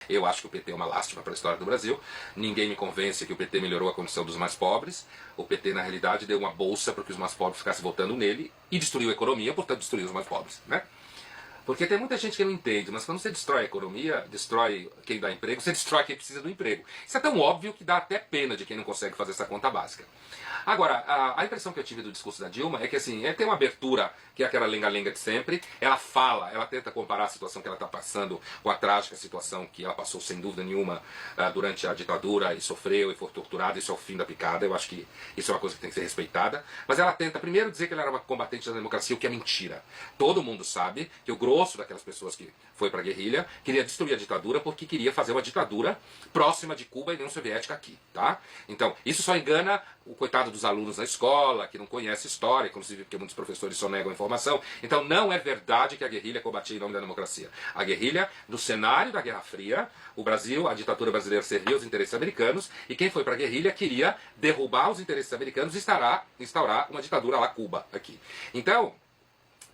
Eu acho que o PT é uma lástima para a história do Brasil. Ninguém me convence que o PT melhorou a condição dos mais pobres. O PT, na realidade, deu uma bolsa para que os mais pobres ficassem votando nele e destruiu a economia, portanto destruiu os mais pobres, né? Porque tem muita gente que não entende, mas quando você destrói a economia, destrói quem dá emprego, você destrói quem precisa do emprego. Isso é tão óbvio que dá até pena de quem não consegue fazer essa conta básica. Agora, a impressão que eu tive do discurso da Dilma é que assim, tem uma abertura, que é aquela lenga-lenga de sempre, ela fala, ela tenta comparar a situação que ela está passando com a trágica situação que ela passou sem dúvida nenhuma durante a ditadura e sofreu e foi torturada, isso é o fim da picada, eu acho que isso é uma coisa que tem que ser respeitada, mas ela tenta primeiro dizer que ela era uma combatente da democracia, o que é mentira. Todo mundo sabe que o grosso daquelas pessoas que foi para a guerrilha queria destruir a ditadura porque queria fazer uma ditadura próxima de Cuba e União Soviética aqui, tá? Então, isso só engana o coitado dos alunos na escola, que não conhece história, inclusive porque muitos professores só negam a informação. Então não é verdade que a guerrilha combatia em nome da democracia. A guerrilha, no cenário da Guerra Fria, o Brasil, a ditadura brasileira servia aos interesses americanos, e quem foi para a guerrilha queria derrubar os interesses americanos e instaurar uma ditadura lá Cuba, aqui. Então,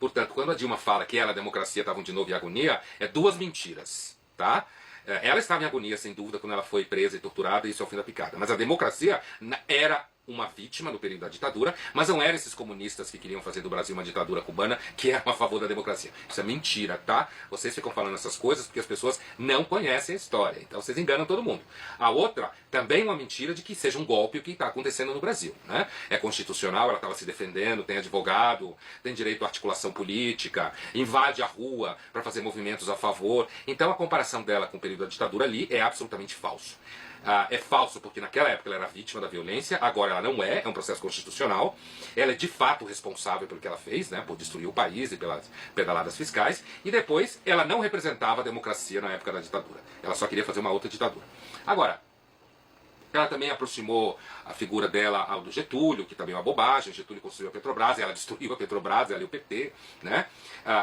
portanto, quando a Dilma fala que ela e a democracia estavam de novo em agonia, é duas mentiras, tá? Ela estava em agonia, sem dúvida, quando ela foi presa e torturada, e isso é o fim da picada. Mas a democracia era uma vítima no período da ditadura, mas não eram esses comunistas que queriam fazer do Brasil uma ditadura cubana que eram a favor da democracia. Isso é mentira, tá? Vocês ficam falando essas coisas porque as pessoas não conhecem a história, então vocês enganam todo mundo. A outra, também uma mentira de que seja um golpe o que está acontecendo no Brasil, né? É constitucional, ela estava se defendendo, tem advogado, tem direito à articulação política, invade a rua para fazer movimentos a favor. Então a comparação dela com o período da ditadura ali é absolutamente falso. É falso porque naquela época ela era vítima da violência, agora ela não é um processo constitucional. Ela é de fato responsável pelo que ela fez, né, por destruir o país e pelas pedaladas fiscais, e depois ela não representava a democracia na época da ditadura. Ela só queria fazer uma outra ditadura. Agora, ela também aproximou a figura dela ao do Getúlio, que também é uma bobagem. O Getúlio construiu a Petrobras, ela destruiu a Petrobras, ela e o PT, né?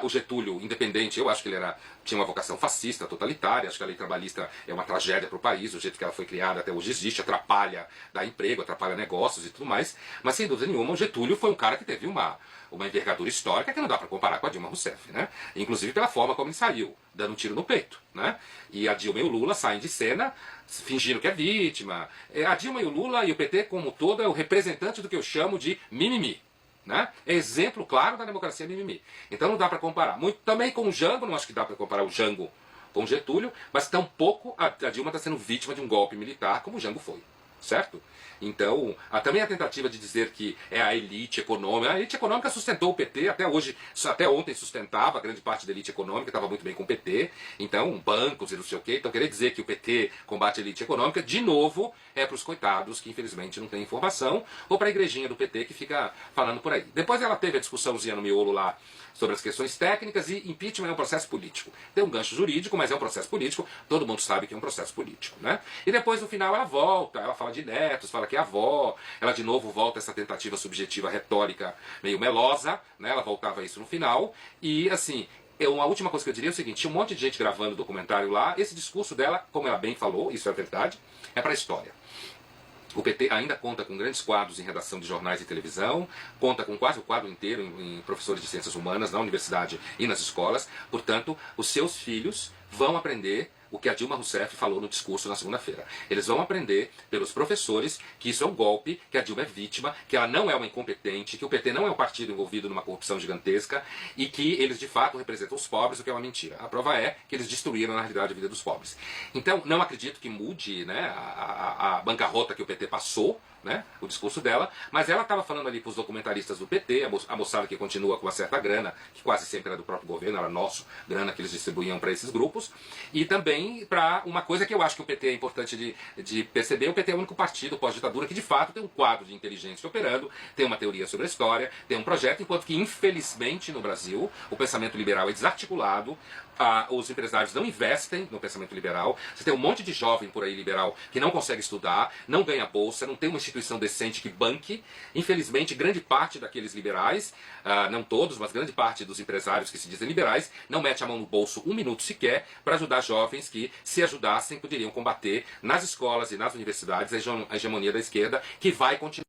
O Getúlio, independente, eu acho que ele tinha uma vocação fascista, totalitária. Acho que a lei trabalhista é uma tragédia para o país, o jeito que ela foi criada até hoje existe, atrapalha, dá emprego, atrapalha negócios e tudo mais. Mas sem dúvida nenhuma, o Getúlio foi um cara que teve uma envergadura histórica que não dá para comparar com a Dilma Rousseff, né? Inclusive pela forma como ele saiu, dando um tiro no peito, né? E a Dilma e o Lula saem de cena fingindo que é vítima. A Dilma e o Lula e o PT como todo é o representante do que eu chamo de mimimi, né? É exemplo claro da democracia mimimi. Então não dá para comparar. Muito também com o Jango, não acho que dá para comparar o Jango com o Getúlio, mas tampouco a Dilma está sendo vítima de um golpe militar como o Jango foi. Certo? Então, também a tentativa de dizer que é a elite econômica sustentou o PT, até hoje, até ontem sustentava, grande parte da elite econômica estava muito bem com o PT, então bancos e não sei o quê, então querer dizer que o PT combate a elite econômica, de novo, é para os coitados que infelizmente não têm informação, ou para a igrejinha do PT que fica falando por aí. Depois ela teve a discussãozinha no miolo lá sobre as questões técnicas, e impeachment é um processo político. Tem um gancho jurídico, mas é um processo político, todo mundo sabe que é um processo político, né? E depois no final ela volta, ela fala de netos, fala que é avó, ela de novo volta essa tentativa subjetiva retórica meio melosa, né? Ela voltava isso no final, e assim, uma última coisa que eu diria é o seguinte: tinha um monte de gente gravando documentário lá, esse discurso dela, como ela bem falou, isso é verdade, é para a história. O PT ainda conta com grandes quadros em redação de jornais e televisão, conta com quase o quadro inteiro em professores de ciências humanas na universidade e nas escolas. Portanto, os seus filhos vão aprender o que a Dilma Rousseff falou no discurso na segunda-feira. Eles vão aprender pelos professores que isso é um golpe, que a Dilma é vítima, que ela não é uma incompetente, que o PT não é um partido envolvido numa corrupção gigantesca e que eles de fato representam os pobres, o que é uma mentira. A prova é que eles destruíram na realidade a vida dos pobres. Então, não acredito que mude, né, a bancarrota que o PT passou, né, o discurso dela, mas ela estava falando ali para os documentaristas do PT, a moçada que continua com uma certa grana, que quase sempre era do próprio governo, era nosso, grana que eles distribuíam para esses grupos, e também para uma coisa que eu acho que o PT é importante de perceber: o PT é o único partido pós-ditadura que de fato tem um quadro de inteligência operando, tem uma teoria sobre a história, tem um projeto, enquanto que infelizmente no Brasil o pensamento liberal é desarticulado, os empresários não investem no pensamento liberal, você tem um monte de jovem por aí liberal que não consegue estudar, não ganha bolsa, não tem uma instituição decente que banque. Infelizmente, grande parte daqueles liberais, não todos, mas grande parte dos empresários que se dizem liberais, não mete a mão no bolso um minuto sequer para ajudar jovens que, se ajudassem, poderiam combater nas escolas e nas universidades a hegemonia da esquerda, que vai continuar.